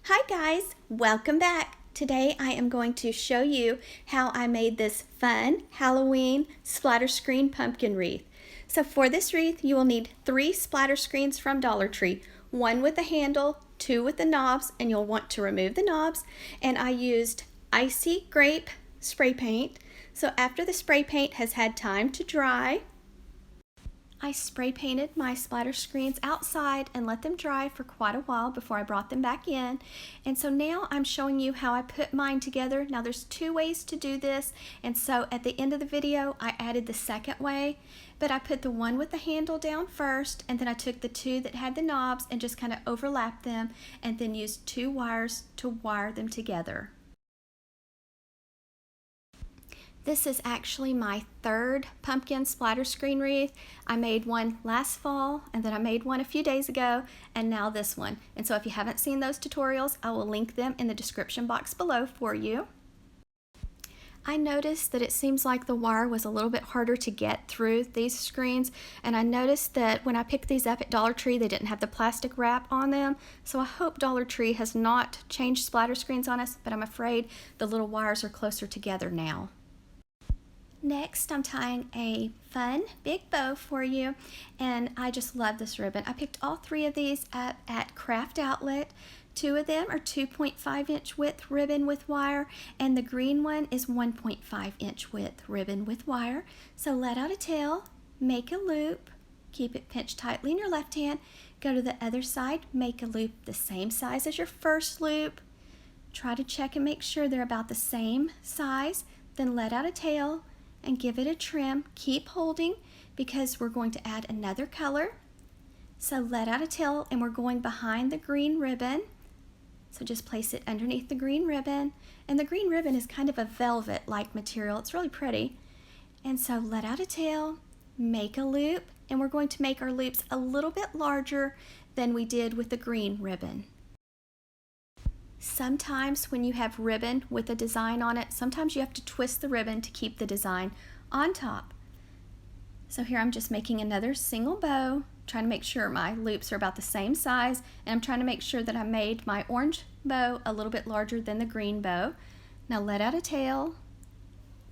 Hi guys, welcome back. Today I am going to show you how I made this fun Halloween splatter screen pumpkin wreath. So for this wreath you will need 3 splatter screens from Dollar Tree, 1 with a handle, 2 with the knobs, and you'll want to remove the knobs. And I used icy grape spray paint. So after the spray paint has had time to dry, I spray painted my splatter screens outside and let them dry for quite a while before I brought them back in. And so now I'm showing you how I put mine together. Now there's 2 ways to do this, and so at the end of the video I added the second way, but I put the one with the handle down first, and then I took the 2 that had the knobs and just kind of overlapped them and then used 2 wires to wire them together. This is actually my 3rd pumpkin splatter screen wreath. I made one last fall, and then I made one a few days ago, and now this one. And so if you haven't seen those tutorials, I will link them in the description box below for you. I noticed that it seems like the wire was a little bit harder to get through these screens, and I noticed that when I picked these up at Dollar Tree they didn't have the plastic wrap on them. So I hope Dollar Tree has not changed splatter screens on us, but I'm afraid the little wires are closer together now. Next, I'm tying a fun big bow for you, and I just love this ribbon. I picked all 3 of these up at Craft Outlet. 2 of them are 2.5-inch width ribbon with wire, and the green one is 1.5-inch width ribbon with wire. So let out a tail, make a loop, keep it pinched tightly in your left hand, go to the other side, make a loop the same size as your first loop. Try to check and make sure they're about the same size, then let out a tail and give it a trim. Keep holding because we're going to add another color. So let out a tail, and we're going behind the green ribbon. So just place it underneath the green ribbon, and the green ribbon is kind of a velvet-like material. It's really pretty. And so let out a tail, make a loop, and we're going to make our loops a little bit larger than we did with the green ribbon. Sometimes when you have ribbon with a design on it, sometimes you have to twist the ribbon to keep the design on top. So here I'm just making another single bow, trying to make sure my loops are about the same size, and I'm trying to make sure that I made my orange bow a little bit larger than the green bow. Now let out a tail,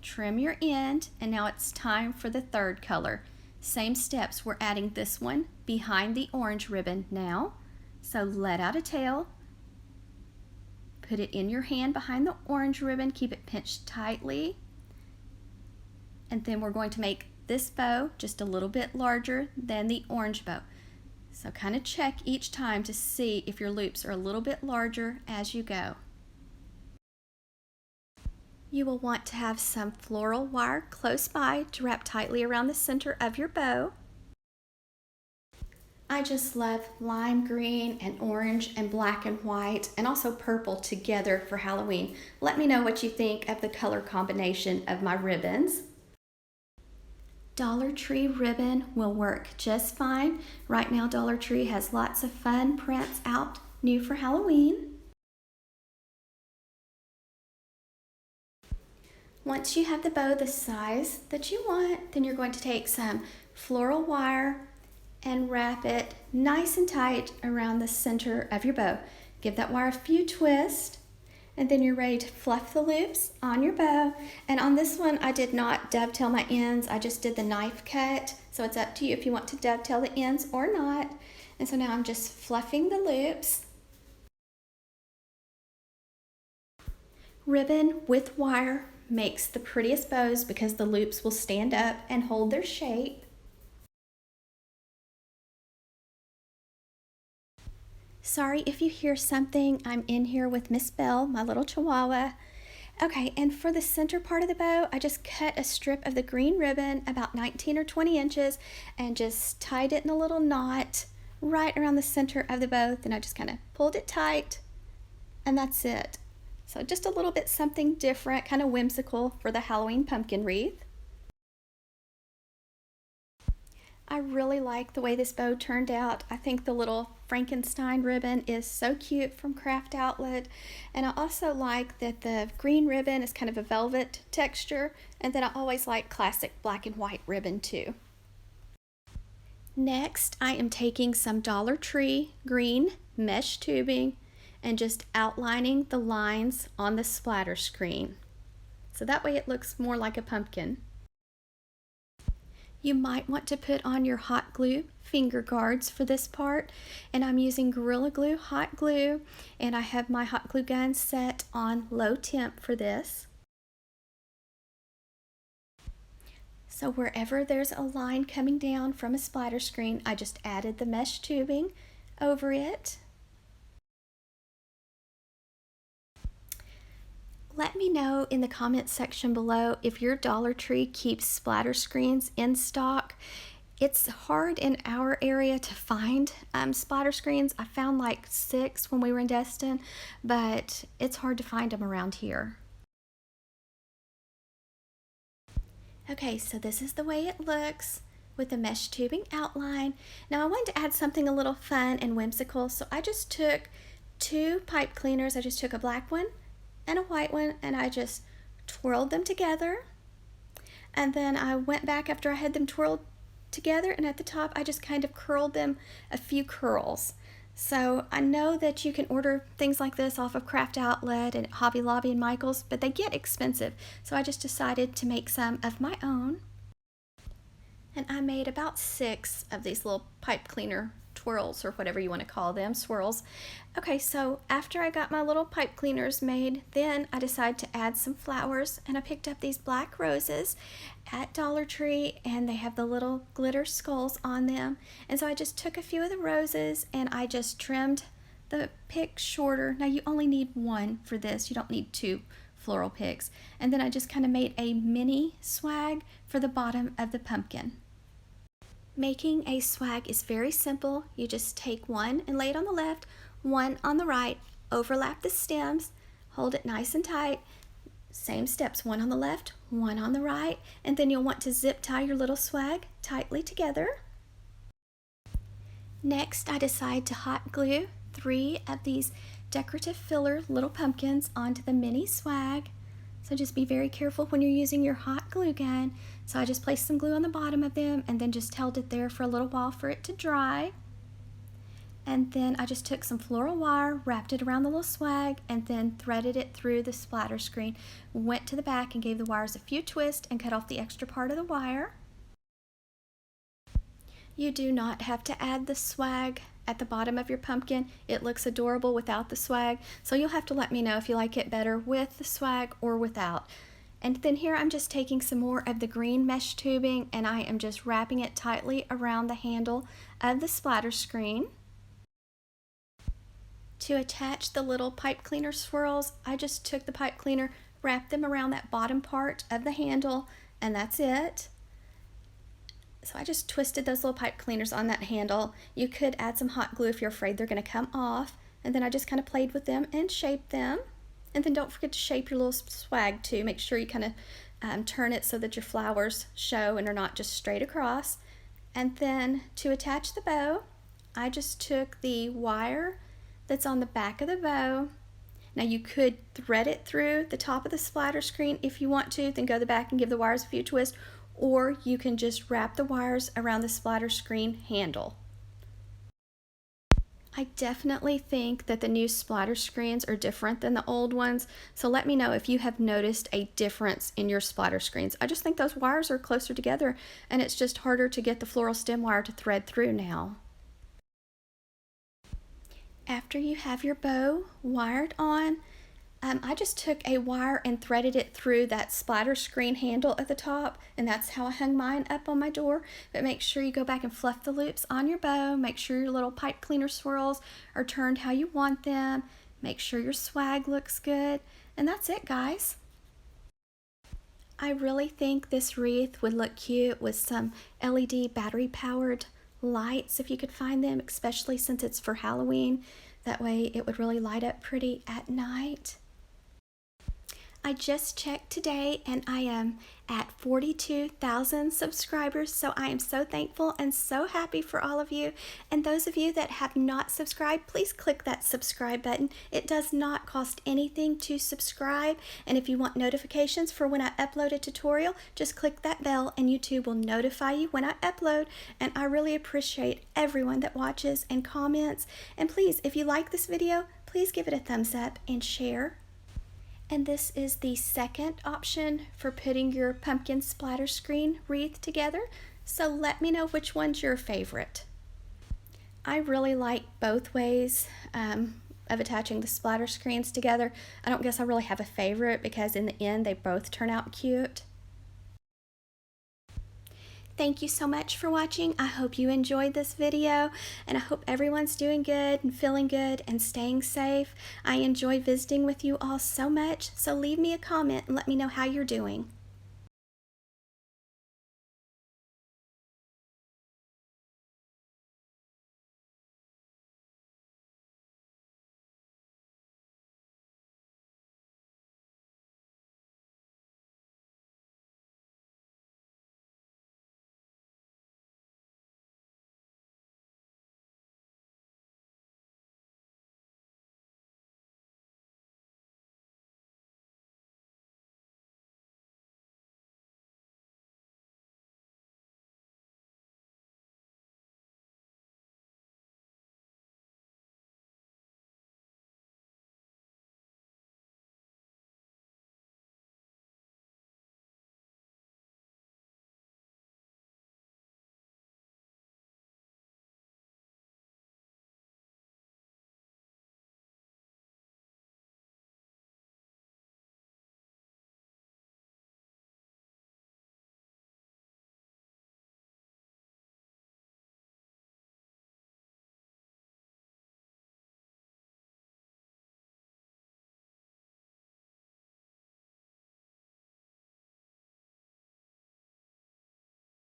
trim your end, and now it's time for the 3rd color. Same steps, we're adding this one behind the orange ribbon now. So let out a tail, put it in your hand behind the orange ribbon, keep it pinched tightly, and then we're going to make this bow just a little bit larger than the orange bow. So kind of check each time to see if your loops are a little bit larger as you go. You will want to have some floral wire close by to wrap tightly around the center of your bow. I just love lime green and orange and black and white and also purple together for Halloween. Let me know what you think of the color combination of my ribbons. Dollar Tree ribbon will work just fine. Right now Dollar Tree has lots of fun prints out new for Halloween. Once you have the bow the size that you want, then you're going to take some floral wire and wrap it nice and tight around the center of your bow. Give that wire a few twists, and then you're ready to fluff the loops on your bow. And on this one I did not dovetail my ends, I just did the knife cut, so it's up to you if you want to dovetail the ends or not. And so now I'm just fluffing the loops. Ribbon with wire makes the prettiest bows because the loops will stand up and hold their shape. Sorry if you hear something, I'm in here with Miss Belle, my little chihuahua. Okay, and for the center part of the bow, I just cut a strip of the green ribbon about 19 or 20 inches and just tied it in a little knot right around the center of the bow. Then I just kind of pulled it tight, and that's it. So just a little bit something different, kind of whimsical for the Halloween pumpkin wreath. I really like the way this bow turned out. I think the little Frankenstein ribbon is so cute from Craft Outlet, and I also like that the green ribbon is kind of a velvet texture, and then I always like classic black and white ribbon too. Next, I am taking some Dollar Tree green mesh tubing and just outlining the lines on the splatter screen. So that way it looks more like a pumpkin. You might want to put on your hot glue finger guards for this part, and I'm using Gorilla Glue hot glue, and I have my hot glue gun set on low temp for this. So wherever there's a line coming down from a splatter screen, I just added the mesh tubing over it. Let me know in the comments section below if your Dollar Tree keeps splatter screens in stock. It's hard in our area to find splatter screens. I found like 6 when we were in Destin, but it's hard to find them around here. Okay, so this is the way it looks with the mesh tubing outline. Now I wanted to add something a little fun and whimsical, so I just took 2 pipe cleaners. I just took a black one and a white one, and I just twirled them together, and then I went back after I had them twirled together, and at the top I just kind of curled them a few curls. So I know that you can order things like this off of Craft Outlet and Hobby Lobby and Michael's, but they get expensive, so I just decided to make some of my own, and I made about 6 of these little pipe cleaner twirls, or whatever you want to call them, swirls. Okay, so after I got my little pipe cleaners made, then I decided to add some flowers, and I picked up these black roses at Dollar Tree, and they have the little glitter skulls on them. And so I just took a few of the roses and I just trimmed the pick shorter. Now you only need 1 for this, you don't need 2 floral picks. And then I just kind of made a mini swag for the bottom of the pumpkin. Making a swag is very simple. You just take one and lay it on the left, one on the right, overlap the stems, hold it nice and tight. Same steps, one on the left, one on the right, and then you'll want to zip tie your little swag tightly together. Next, I decide to hot glue 3 of these decorative filler little pumpkins onto the mini swag. So just be very careful when you're using your hot glue gun. So I just placed some glue on the bottom of them and then just held it there for a little while for it to dry. And then I just took some floral wire, wrapped it around the little swag, and then threaded it through the splatter screen. Went to the back and gave the wires a few twists and cut off the extra part of the wire. You do not have to add the swag at the bottom of your pumpkin. It looks adorable without the swag, so you'll have to let me know if you like it better with the swag or without. And then here I'm just taking some more of the green mesh tubing, and I am just wrapping it tightly around the handle of the splatter screen. To attach the little pipe cleaner swirls, I just took the pipe cleaner, wrapped them around that bottom part of the handle, and that's it. So I just twisted those little pipe cleaners on that handle. You could add some hot glue if you're afraid they're going to come off, and then I just kind of played with them and shaped them. And then don't forget to shape your little swag too. Make sure you kind of turn it so that your flowers show and are not just straight across. And then to attach the bow, I just took the wire that's on the back of the bow. Now you could thread it through the top of the splatter screen if you want to, then go to the back and give the wires a few twists, or you can just wrap the wires around the splatter screen handle. I definitely think that the new splatter screens are different than the old ones, so let me know if you have noticed a difference in your splatter screens. I just think those wires are closer together, and it's just harder to get the floral stem wire to thread through now. After you have your bow wired on, I just took a wire and threaded it through that splatter screen handle at the top, and that's how I hung mine up on my door. But make sure you go back and fluff the loops on your bow. Make sure your little pipe cleaner swirls are turned how you want them. Make sure your swag looks good. And that's it, guys. I really think this wreath would look cute with some LED battery powered lights if you could find them, especially since it's for Halloween. That way it would really light up pretty at night. I just checked today and I am at 42,000 subscribers, so I am so thankful and so happy for all of you. And those of you that have not subscribed, please click that subscribe button. It does not cost anything to subscribe, and if you want notifications for when I upload a tutorial, just click that bell and YouTube will notify you when I upload. And I really appreciate everyone that watches and comments. And please, if you like this video, please give it a thumbs up and share. And this is the second option for putting your pumpkin splatter screen wreath together, so let me know which one's your favorite. I really like both ways of attaching the splatter screens together. I don't guess I really have a favorite because in the end they both turn out cute. Thank you so much for watching. I hope you enjoyed this video, and I hope everyone's doing good and feeling good and staying safe. I enjoy visiting with you all so much, so leave me a comment and let me know how you're doing.